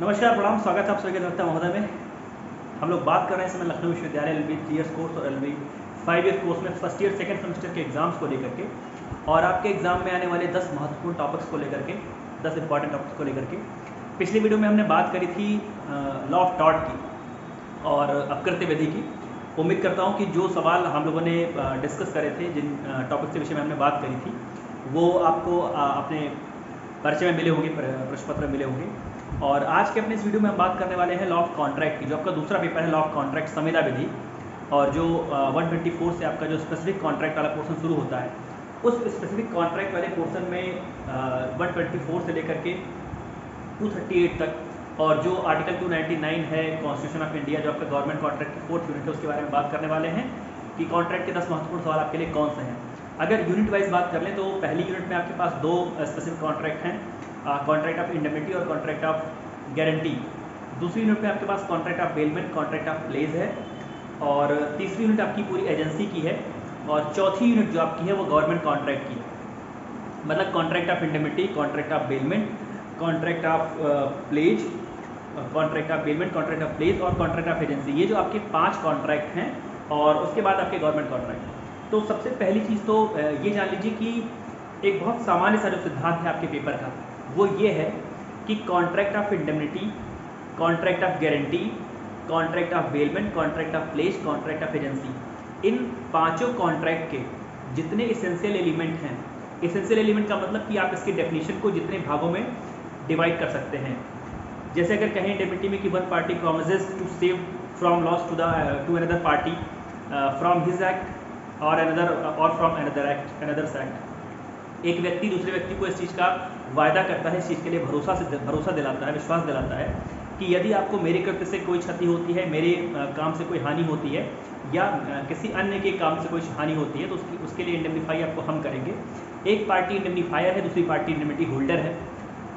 नमस्कार, प्रणाम, स्वागत है आप सभी के दत्ता महोदय में। हम लोग बात कर रहे हैं इस समय लखनऊ विश्वविद्यालय एलएलबी 3 ईयर्स कोर्स और एलएलबी 5 ईयर कोर्स में फर्स्ट ईयर सेकंड सेमेस्टर के एग्जाम्स को लेकर के और आपके एग्जाम में आने वाले 10 महत्वपूर्ण टॉपिक्स को लेकर के, 10 इंपॉर्टेंट टॉपिक्स को लेकर के। पिछली वीडियो में हमने बात करी थी लॉ ऑफ टॉर्ट की और अपकृत्य विधि की। उम्मीद करता हूँ कि जो सवाल हम लोगों ने डिस्कस करे थे, जिन टॉपिक्स के विषय में हमने बात करी थी, वो आपको अपने परिचय में मिले होंगे, प्रश्न पत्र मिले होंगे। और आज के अपने इस वीडियो में हम बात करने वाले हैं लॉ ऑफ कॉन्ट्रैक्ट की, जो आपका दूसरा पेपर है, लॉ ऑफ कॉन्ट्रैक्ट संविदा विधि। और जो 124 से आपका जो स्पेसिफिक कॉन्ट्रैक्ट वाला पोर्शन शुरू होता है, उस स्पेसिफिक कॉन्ट्रैक्ट वाले पोर्शन में 124 से लेकर के 238 तक, और जो आर्टिकल 299 है कॉन्स्टिट्यूशन ऑफ इंडिया, जो आपका गवर्नमेंट कॉन्ट्रैक्ट की 4th यूनिट है, उसके बारे में बात करने वाले हैं कि कॉन्ट्रैक्ट के 10 महत्वपूर्ण सवाल आपके लिए कौन से हैं। अगर यूनिट वाइज बात कर लें तो पहली यूनिट में आपके पास दो स्पेसिफिक कॉन्ट्रैक्ट हैं, कॉन्ट्रैक्ट ऑफ इंडेमनिटी और कॉन्ट्रैक्ट ऑफ गारंटी। दूसरी यूनिट में आपके पास contract of bailment, contract of pledge है, और तीसरी यूनिट आपकी पूरी एजेंसी की है, और चौथी यूनिट जो आपकी है वो गवर्नमेंट कॉन्ट्रैक्ट की है। मतलब contract of indemnity, contract of bailment, contract of pledge, contract of bailment, contract of pledge और कॉन्ट्रैक्ट ऑफ एजेंसी। ये जो आपके 5 कॉन्ट्रैक्ट हैं, और उसके बाद आपके गवर्नमेंट कॉन्ट्रैक्ट। तो सबसे पहली चीज़ तो ये जान लीजिए कि एक बहुत सामान्य सा जो सिद्धांत है आपके पेपर का, वो ये है कि contract of indemnity, contract of guarantee, contract of bailment, contract of pledge, contract of agency, इन पांचों कॉन्ट्रैक्ट के जितने इसेंशियल एलिमेंट हैं, इसेंशियल एलिमेंट का मतलब कि आप इसकी डेफिनेशन को जितने भागों में डिवाइड कर सकते हैं। जैसे अगर कहें इंडेमनिटी में कि one party promises to save from loss to another party from his act और फ्रॉम अनदर एक्ट। एक व्यक्ति दूसरे व्यक्ति को इस चीज़ का वायदा करता है, इस चीज़ के लिए भरोसा दिलाता है, विश्वास दिलाता है कि यदि आपको मेरे कृत्य से कोई क्षति होती है, मेरे काम से कोई हानि होती है, या किसी अन्य के काम से कोई हानि होती है, तो उसके लिए इंडेमनीफाई आपको हम करेंगे। एक पार्टी इंडेमनीफायर है, दूसरी पार्टी इंडेमनिटी होल्डर है।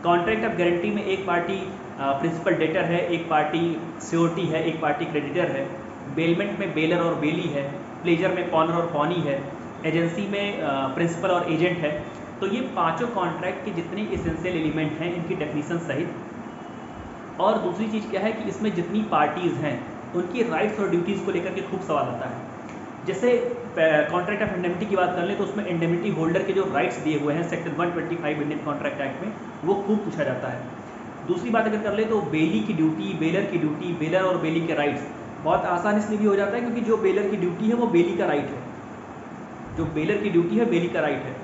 कॉन्ट्रैक्ट ऑफ गारंटी में एक पार्टी प्रिंसिपल डेटर है, एक पार्टी सियोरिटी है, एक पार्टी क्रेडिटर है। बेलमेंट में बेलर और बेली है। प्लेजर में पॉनर और पॉनी है। एजेंसी में प्रिंसिपल और एजेंट है। तो ये पांचों कॉन्ट्रैक्ट के जितने इसेंशियल एलिमेंट हैं, इनकी डेफिनेशन सहित। और दूसरी चीज़ क्या है कि इसमें जितनी पार्टीज़ हैं, उनकी राइट्स और ड्यूटीज़ को लेकर के खूब सवाल आता है। जैसे कॉन्ट्रैक्ट ऑफ इंडेमनिटी की बात कर लें तो उसमें इंडेमनिटी होल्डर के जो राइट्स दिए हुए हैं सेक्शन 125 इंडियन कॉन्ट्रैक्ट एक्ट में, वो खूब पूछा जाता है। दूसरी बात अगर कर ले तो बेली की ड्यूटी, बेलर की ड्यूटी, बेलर और बेली के राइट्स बहुत आसान इसलिए भी हो जाता है क्योंकि जो बेलर की ड्यूटी है वो बेली का राइट है, जो बेलर की ड्यूटी है बेली का राइट है,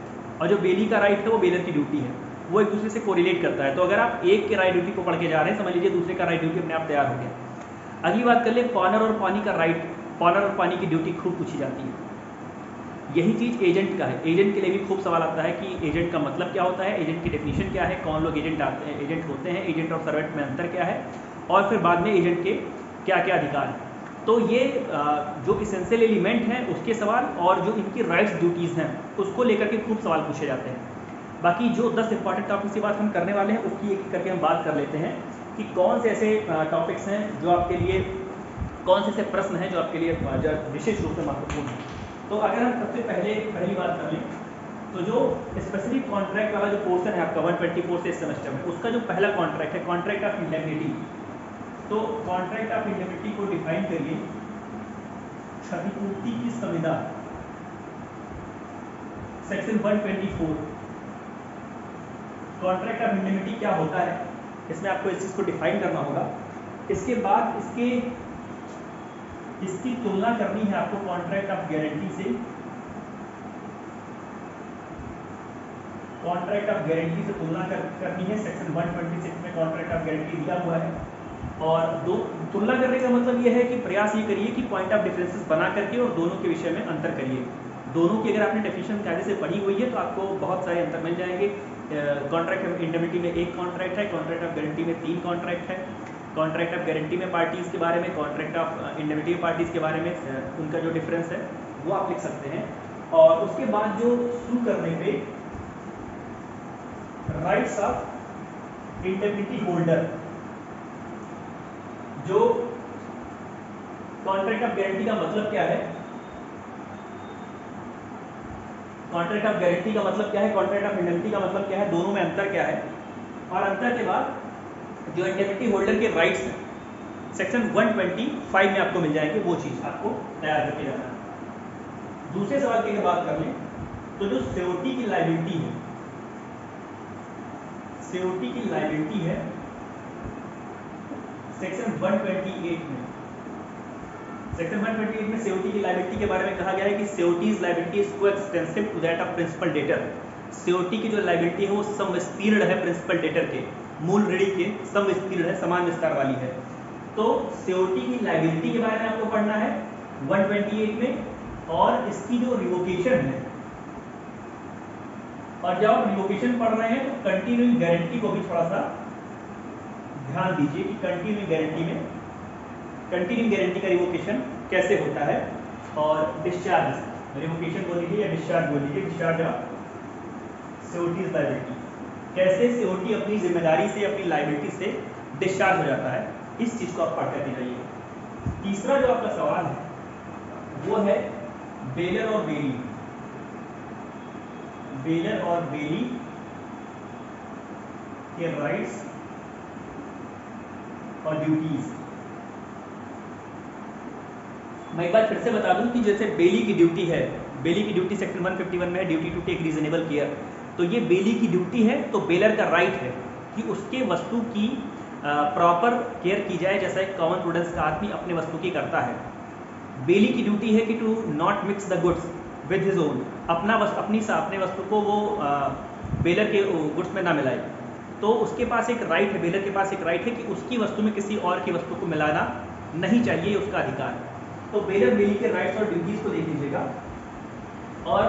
और जो बेली का राइट है वो बेलर की ड्यूटी है। वो एक दूसरे से कोरिलेट करता है। तो अगर आप एक के राइट ड्यूटी को पढ़ के जा रहे हैं, समझ लीजिए दूसरे का राइट ड्यूटी अपने आप तैयार हो गया। अगली बात कर ले पॉनर और पानी का राइट, पॉनर और पानी की ड्यूटी खूब पूछी जाती है। यही चीज़ एजेंट का है। एजेंट के लिए भी खूब सवाल आता है कि एजेंट का मतलब क्या होता है, एजेंट की डेफिनेशन क्या है, कौन लोग एजेंट होते हैं, एजेंट और सर्वेंट में अंतर क्या है, और फिर बाद में एजेंट के क्या क्या अधिकार हैं। तो ये जो इसेंशियल एलिमेंट हैं उसके सवाल, और जो इनकी राइट्स ड्यूटीज़ हैं उसको लेकर के खूब सवाल पूछे जाते हैं। बाकी जो 10 इंपॉर्टेंट टॉपिक्स की बात हम करने वाले हैं, उसकी एक करके हम बात कर लेते हैं कि कौन से ऐसे टॉपिक्स हैं जो आपके लिए, कौन से ऐसे प्रश्न हैं जो आपके लिए विशेष रूप से महत्वपूर्ण हैं। तो अगर हम सबसे पहली बात कर लें तो जो स्पेसिफिक कॉन्ट्रैक्ट वाला जो पोर्शन है आपका 124 से इस सेमेस्टर में, उसका जो पहला कॉन्ट्रैक्ट है कॉन्ट्रैक्ट ऑफ इंडेमनिटी। तो कॉन्ट्रैक्ट ऑफ इंडेमनिटी को डिफाइन करिए, क्षतिपूर्ति की संविदा, सेक्शन 124। कॉन्ट्रैक्ट ऑफ इंडेमनिटी क्या होता है, इसमें आपको इस चीज़ को डिफाइन करना होगा। इसके बाद इसकी तुलना करनी है आपको कॉन्ट्रैक्ट ऑफ गारंटी से। कॉन्ट्रैक्ट ऑफ गारंटी से तुलना करनी है। सेक्शन 126 में कॉन्ट्रैक्ट ऑफ गारंटी दिया हुआ है। और तुलना करने का मतलब यह है कि प्रयास ये करिए कि पॉइंट ऑफ डिफरेंसेस बना करके और दोनों के विषय में अंतर करिए। दोनों की अगर आपने डेफिनेशन कायदे से पढ़ी हुई है तो आपको बहुत सारे अंतर मिल जाएंगे। कॉन्ट्रैक्ट ऑफ इंडेमनिटी में एक कॉन्ट्रैक्ट है, कॉन्ट्रैक्ट ऑफ गारंटी में 3 कॉन्ट्रैक्ट है। कॉन्ट्रैक्ट ऑफ गारंटी में पार्टीज़ के बारे में, कॉन्ट्रैक्ट ऑफ इंडेमनिटी पार्टीज़ के बारे में उनका जो डिफरेंस है वो आप लिख सकते हैं। और उसके बाद जो शुरू करने पे राइट्स ऑफ इंडेमनिटी होल्डर, जो कॉन्ट्रैक्ट ऑफ गारंटी का मतलब क्या है, कॉन्ट्रैक्ट ऑफ गारंटी का मतलब क्या है, कॉन्ट्रैक्ट ऑफ इंडेमनिटी का मतलब क्या है, दोनों में अंतर क्या है, और अंतर के बाद जो इंडेमनिटी होल्डर के राइट्स हैं सेक्शन 125 में आपको मिल जाएंगे, वो चीज़ आपको तैयार करके जाना है। दूसरे सवाल की अगर बात कर लें तो जो सीओटी की लायबिलिटी है, सीओटी की लायबिलिटी है सेक्शन 128 में, सेक्शन 128 में सीओटी की लायबिलिटी के बारे में कहा गया है कि surety's liability is coextensive to that of principal debtor. Surety की जो लायबिलिटी है वो समविस्तीर्ण है प्रिंसिपल डेटर के, मूल ऋणी के समविस्तीर्ण है, समान विस्तार वाली है। तो सीओटी की लायबिलिटी के बारे में आपको पढ़ना है 128 में, और इसकी जो रिवोकेशन है, और जब आप रिवोकेशन पढ़ रहे हैं तो कंटिन्यूइंग गारंटी को भी थोड़ा सा ध्यान दीजिए कि कंटिन्यूइंग गारंटी में, कंटिन्यूइंग गारंटी का रिवोकेशन कैसे होता है, और डिस्चार्ज, रिवोकेशन बोल लीजिए या डिस्चार्ज बोल लीजिए, डिस्चार्ज ऑफ सीओटी लायबिलिटी, कैसे सीओटी अपनी जिम्मेदारी से, अपनी लायबिलिटी से डिस्चार्ज हो जाता है, इस चीज को आप पढ़ करके जाइए। तीसरा जो आपका सवाल है वो है बेलर और बेली, बेलर और बेली के राइट्स और ड्यूटीज। मैं एक बार फिर से बता दूं कि जैसे बेली की ड्यूटी है, बेली की ड्यूटी सेक्शन 151 में है, duty to take reasonable care, तो ये बेली की ड्यूटी है, तो बेलर का राइट है कि उसके वस्तु की प्रॉपर केयर की जाए, जैसा एक कॉमन प्रूडेंस का आदमी अपने वस्तु की करता है। बेली की ड्यूटी है कि to not mix the goods with his own, अपने वस्तु को वो बेलर के गुड्स में ना मिलाए। तो उसके पास एक राइट है, बेलर के पास एक राइट है कि उसकी वस्तु में किसी और की वस्तु को मिलाना नहीं चाहिए, उसका अधिकार है। तो बेलर बेली के राइट्स और ड्यूटीज को देख लीजिएगा। और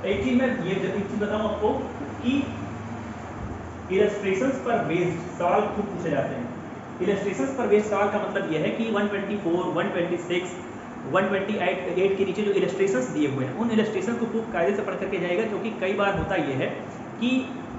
एक चीज मैं ये एक चीज बताऊं आपको कि इलस्ट्रेशंस पर बेस्ड सवाल खूब पूछे जाते हैं। इलस्ट्रेशंस पर बेस्ड सवाल का मतलब यह है कि 124, 126, 128 के नीचे जो इलस्ट्रेशंस दिए हुए हैं उन इलस्ट्रेशन को खूब कायदे से पढ़ करके जाएगा, क्योंकि कई बार होता यह है कि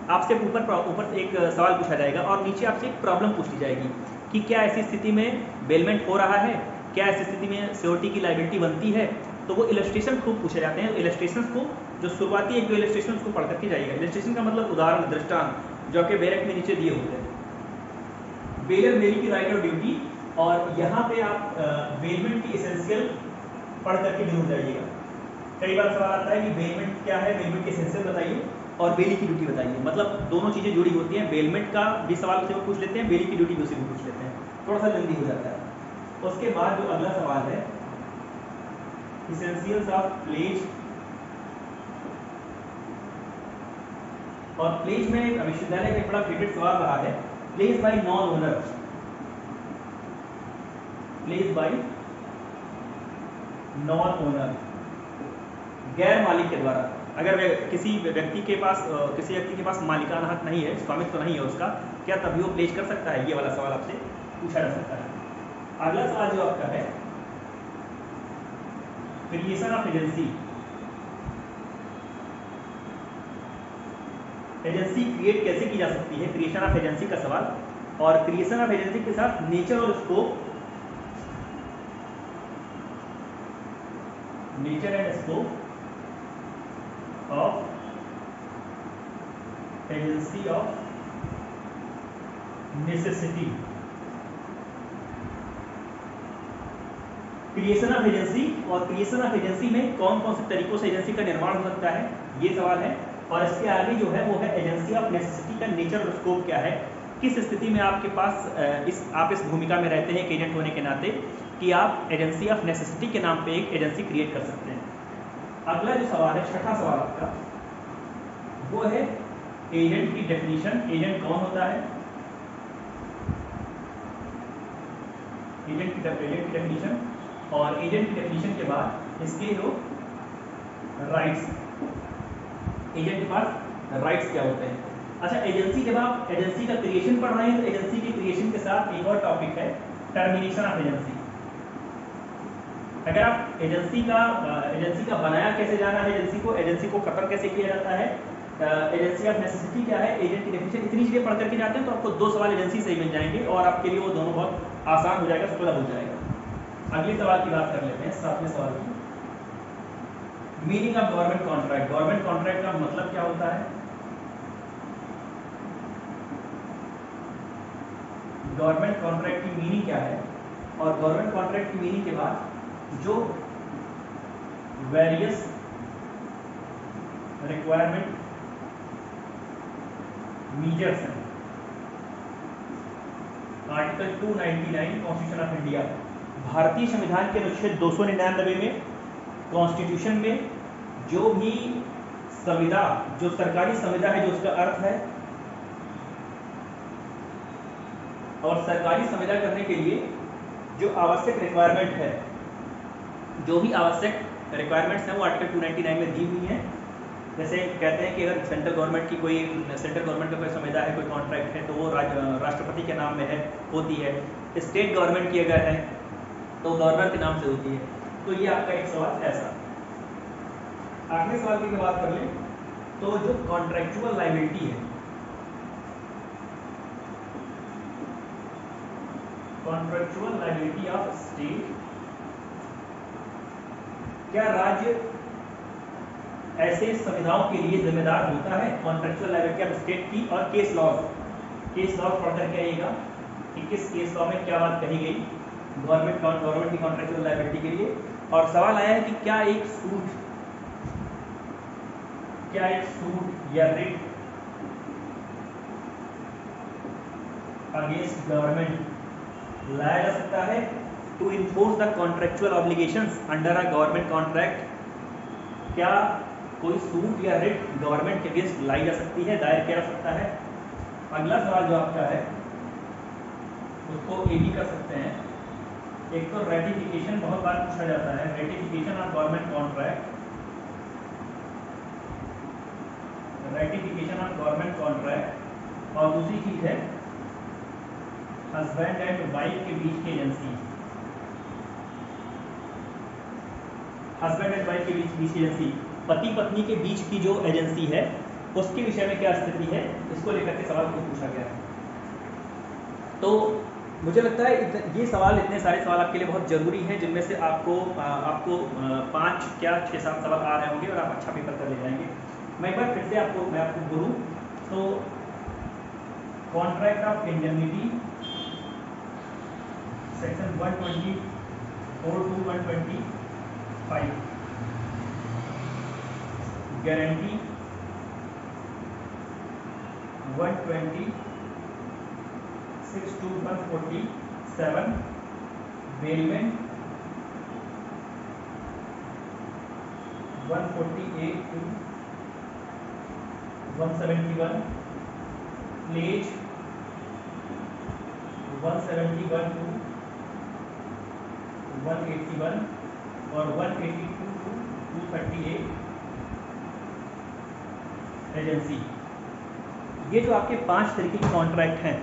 आपसे ऊपर एक सवाल पूछा जाएगा और नीचे आपसे एक प्रॉब्लम पूछ ली जाएगी कि क्या ऐसी स्थिति में बेलमेंट हो रहा है, क्या ऐसी स्थिति में सीओटी की लायबिलिटी बनती है। तो वो इलस्ट्रेशन खूब पूछे जाते हैं। इलस्ट्रेशन को जो शुरुआती एक दो इलस्ट्रेशन को पढ़ करके जाइएगा। इलस्ट्रेशन का मतलब उदाहरण, दृष्टांत, जो आपके बैरक में नीचे दिए होते हैं। बेलर बेली की राइट और ड्यूटी, और यहाँ पे आप बेलमेंट की एसेंशियल पढ़ करके जरूर जाइएगा। कई बार सवाल आता है कि बेलमेंट क्या है, बेलमेंट की एसेंशियल बताइए और बेली की ड्यूटी बताइए, मतलब दोनों चीज़ें जुड़ी होती हैं। बेलमेंट का भी सवाल उसे पूछ लेते हैं, बेली की ड्यूटी भी उसे पूछ लेते हैं, थोड़ा सा जल्दी हो जाता है। उसके बाद जो अगला सवाल है इसेंशियल्स ऑफ प्लेज, और प्लेज में विश्वविद्यालय का एक बड़ा फेवरेट सवाल रहा है, pledge by non owner, pledge by non owner, गैर मालिक के द्वारा। अगर किसी व्यक्ति के पास मालिकाना हक नहीं है, स्वामित्व तो नहीं है उसका, क्या तभी वो प्लेज कर सकता है? ये वाला सवाल आपसे पूछा जा सकता है। अगला सवाल जो आपका है creation of agency, agency create कैसे की जा सकती है, क्रिएशन ऑफ एजेंसी का सवाल। और क्रिएशन ऑफ एजेंसी के साथ नेचर और scope, nature and scope of agency of necessity, creation of agency, और क्रिएशन ऑफ एजेंसी में कौन कौन से तरीकों से एजेंसी का निर्माण हो सकता है, ये सवाल है। और इसके आगे जो है वो है एजेंसी ऑफ नेसेसिटी का नेचर और स्कोप क्या है, किस स्थिति में आपके पास आप इस भूमिका में रहते हैं एक एजेंट होने के नाते कि आप एजेंसी ऑफ नेसेसिटी के नाम पे एक एजेंसी क्रिएट कर सकते हैं। अगला जो सवाल है, छठा सवाल आपका, वो है एजेंट की डेफिनेशन। एजेंट कौन होता है, एजेंट की डेफिनेशन, और एजेंट की डेफिनेशन के बाद इसके जो राइट्स, एजेंट के पास राइट्स क्या होते हैं। अच्छा, एजेंसी, जब आप एजेंसी का क्रिएशन पढ़ रहे हैं तो एजेंसी के क्रिएशन के साथ एक और टॉपिक है टर्मिनेशन ऑफ एजेंसी। अगर आप एजेंसी का बनाया कैसे जाना है, एजेंसी को खत्म कैसे किया जाता है, एजेंसी ऑफ नेसेसिटी क्या है, एजेंट की डेफिनेशन, इतनी चीजें पढ़ करके जाते हैं तो आपको 2 सवाल एजेंसी से ही मिल जाएंगे और आपके लिए वो दोनों बहुत आसान हो जाएगा, सुलभ हो जाएगा। अगले सवाल की बात कर लेते हैं, 7वें सवाल की। Meaning of government contract. Government contract का मतलब क्या होता है? गवर्नमेंट कॉन्ट्रैक्ट की मीनिंग क्या है, और गवर्नमेंट कॉन्ट्रैक्ट की मीनिंग के बाद जो वेरियस रिक्वायरमेंट मीजर्स हैं। आर्टिकल 299 कॉन्स्टिट्यूशन ऑफ इंडिया, भारतीय संविधान के अनुच्छेद 299 में कॉन्स्टिट्यूशन में जो भी संविदा, जो सरकारी संविदा है, जो उसका अर्थ है, और सरकारी संविदा करने के लिए जो आवश्यक रिक्वायरमेंट है, जो भी आवश्यक रिक्वायरमेंट्स हैं वो आर्टिकल 299 में दी हुई हैं। जैसे कहते हैं कि अगर सेंट्रल गवर्नमेंट की कोई, सेंट्रल गवर्नमेंट का कोई संविदा है, कोई कॉन्ट्रैक्ट है, तो वो राष्ट्रपति के नाम में है, होती है। स्टेट गवर्नमेंट की अगर है तो गवर्नर के नाम से होती है। तो ये आपका एक सवाल ऐसा। आखिरी सवाल की बात कर लें तो जो कॉन्ट्रैक्चुअल लायबिलिटी है, कॉन्ट्रैक्चुअल लायबिलिटी ऑफ स्टेट, क्या राज्य ऐसे संविधाओं के लिए जिम्मेदार होता है? कॉन्ट्रैक्चुअल लायबिलिटी ऑफ स्टेट की, और केस लॉज पढ़ करके आइएगा कि किस केस लॉ में क्या बात कही गई गवर्नमेंट की कॉन्ट्रैक्चुअल लायबिलिटी के लिए। और सवाल आया है कि क्या एक सूट या रिट अगेंस्ट गवर्नमेंट लाया जा सकता है to enforce the contractual obligations under a government contract? क्या कोई सूट या रिट गवर्नमेंट के अगेंस्ट लाई जा सकती है, दायर किया जा सकता है? अगला सवाल जो आपका है उसको ए भी कर सकते हैं। एक तो रेटिफिकेशन बहुत बार पूछा जाता है, ratification of government contract, ratification of government contract, और दूसरी चीज है हस्बैंड एंड वाइफ के बीच की एजेंसी, हस्बैंड एंड वाइफ के बीच की एजेंसी, पति पत्नी के बीच की जो एजेंसी है उसके विषय में क्या स्थिति है, इसको लेकर के सवाल को पूछा गया है। तो मुझे लगता है ये सवाल, इतने सारे सवाल आपके लिए बहुत जरूरी हैं, जिनमें से आपको 5 क्या 6-7 सवाल आ रहे होंगे और आप अच्छा पेपर कर ले जाएंगे। मैं एक बार फिर से आपको बोलूँ तो contract of indemnity section 124 to 125, guarantee 126 to 147, bailment 148 to 171, pledge 171 to 181 और 182 to 238 एजेंसी। ये जो आपके 5 तरीके के कॉन्ट्रैक्ट हैं